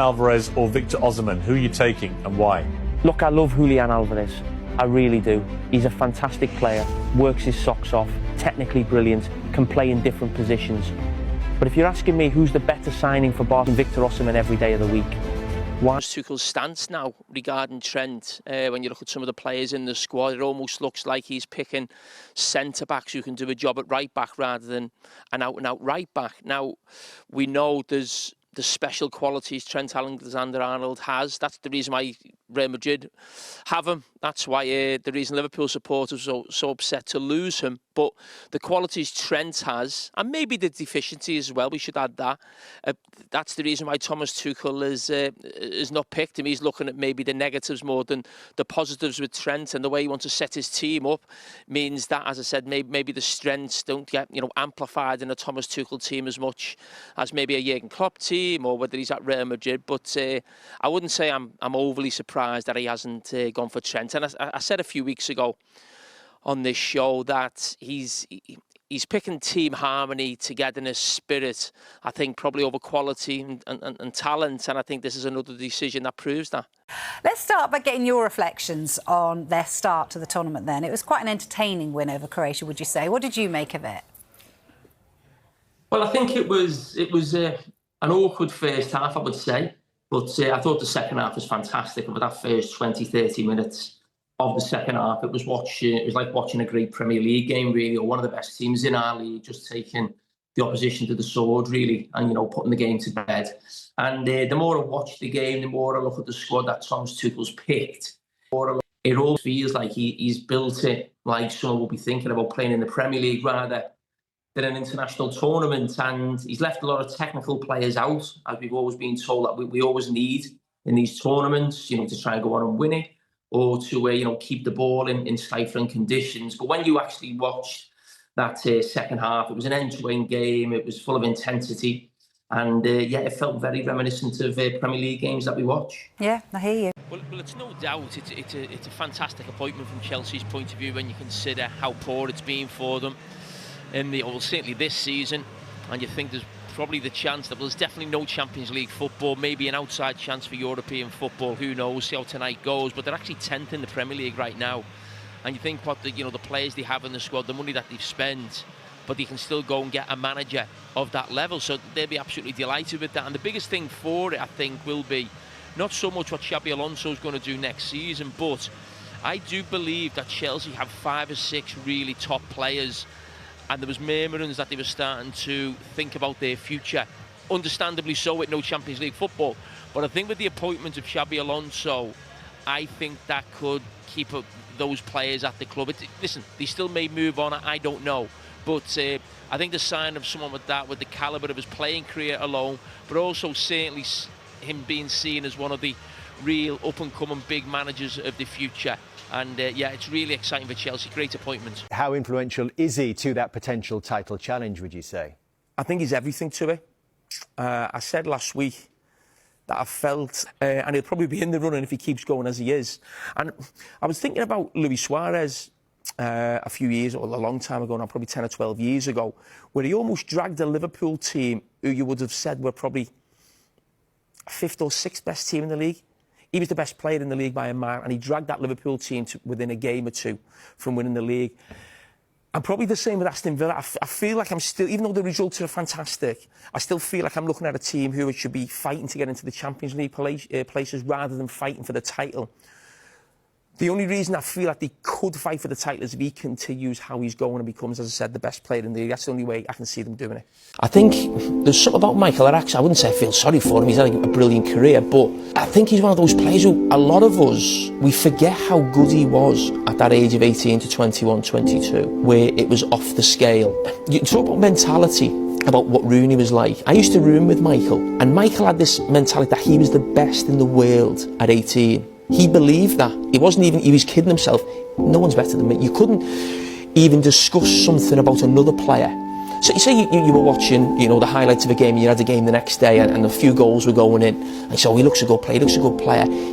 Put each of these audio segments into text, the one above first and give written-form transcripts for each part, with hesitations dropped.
Alvarez or Victor Osimhen? Who are you taking and why? Look, I love Julian Alvarez. I really do. He's a fantastic player, works his socks off, technically brilliant, can play in different positions. But if you're asking me who's the better signing for Barcelona, Victor Osimhen every day of the week. Why? Tuchel's stance now regarding Trent, when you look at some of the players in the squad, it almost looks like he's picking centre-backs who can do a job at right-back rather than an out-and-out right-back. Now, we know there's the special qualities Trent Alexander-Arnold has. That's the reason why Real Madrid have him. That's why the reason Liverpool supporters are so upset to lose him. But the qualities Trent has, and maybe the deficiencies as well, we should add that. That's the reason why Thomas Tuchel is not picked him. He's looking at maybe the negatives more than the positives with Trent, and the way he wants to set his team up means that, as I said, maybe the strengths don't get amplified in a Thomas Tuchel team as much as maybe a Jurgen Klopp team, or whether he's at Real Madrid. But I wouldn't say I'm overly surprised that he hasn't gone for Trent. And I said a few weeks ago on this show that he's picking team harmony, togetherness, spirit, I think probably over quality and talent. And I think this is another decision that proves that. Let's start by getting your reflections on their start to the tournament then. It was quite an entertaining win over Croatia, would you say? What did you make of it? Well, I think it was an awkward first half, I would say. But I thought the second half was fantastic. Over that first 20, 30 minutes of the second half, it was like watching a great Premier League game, really, or one of the best teams in our league, just taking the opposition to the sword, really, and, putting the game to bed. And the more I watch the game, the more I look at the squad that Thomas Tuchel's picked, it all feels like he's built it like someone will be thinking about playing in the Premier League rather than an international tournament. And he's left a lot of technical players out, as we've always been told that we always need in these tournaments, to try and go on and win it, or to keep the ball in stifling conditions. But when you actually watched that second half, it was an end-to-end game. It was full of intensity, and it felt very reminiscent of Premier League games that we watch. Yeah, I hear you. Well, it's no doubt it's a fantastic appointment from Chelsea's point of view when you consider how poor it's been for them certainly this season. And you think there's probably the chance that there's definitely no Champions League football, maybe an outside chance for European football. Who knows? See how tonight goes. But they're actually 10th in the Premier League right now. And you think what the players they have in the squad, the money that they've spent, but they can still go and get a manager of that level. So they'll be absolutely delighted with that. And the biggest thing for it, I think, will be not so much what Xabi Alonso is going to do next season, but I do believe that Chelsea have 5 or 6 really top players. And there was murmurings that they were starting to think about their future. Understandably so, with no Champions League football. But I think with the appointment of Xabi Alonso, I think that could keep up those players at the club. Listen, they still may move on, I don't know. But I think the sign of someone with the calibre of his playing career alone, but also certainly him being seen as one of the real up-and-coming big managers of the future. And it's really exciting for Chelsea. Great appointment. How influential is he to that potential title challenge, would you say? I think he's everything to it. I said last week that I felt, and he'll probably be in the running if he keeps going as he is. And I was thinking about Luis Suarez a few years, or a long time ago now, probably 10 or 12 years ago, where he almost dragged a Liverpool team who you would have said were probably 5th or 6th best team in the league. He was the best player in the league by a mile, and he dragged that Liverpool team to within a game or two from winning the league. I'm probably the same with Aston Villa. I feel like I'm still, even though the results are fantastic, I still feel like I'm looking at a team who should be fighting to get into the Champions League places rather than fighting for the title. The only reason I feel like they could fight for the title is if he continues how he's going and becomes, as I said, the best player in the league. That's the only way I can see them doing it. I think there's something about Michael Carragher. I wouldn't say I feel sorry for him. He's had a brilliant career, but I think he's one of those players who, a lot of us, we forget how good he was at that age of 18 to 21, 22, where it was off the scale. You talk about mentality, about what Rooney was like. I used to room with Michael, and Michael had this mentality that he was the best in the world at 18. He believed that. He was kidding himself. No one's better than me. You couldn't even discuss something about another player. So you say you were watching, the highlights of a game, and you had a game the next day, and a few goals were going in, and you said, he looks a good player,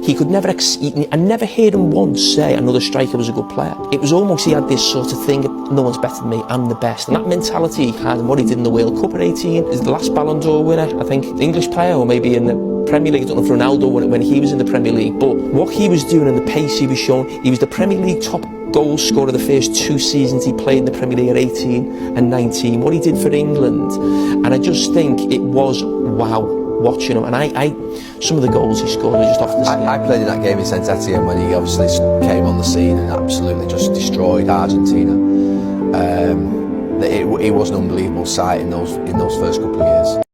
He could never, I never heard him once say another striker was a good player. It was almost he had this sort of thing, no one's better than me, I'm the best. And that mentality he had, and what he did in the World Cup at 18, is the last Ballon d'Or winner, I think, English player, or maybe in the Premier League. I don't know for Ronaldo when he was in the Premier League, but what he was doing and the pace he was showing, he was the Premier League top goal scorer the first 2 seasons he played in the Premier League at 18 and 19. What he did for England, and I just think it was wow watching him. And I some of the goals he scored were just off the scene. I played in that game in St Etienne when he obviously came on the scene and absolutely just destroyed Argentina. It was an unbelievable sight in those first couple of years.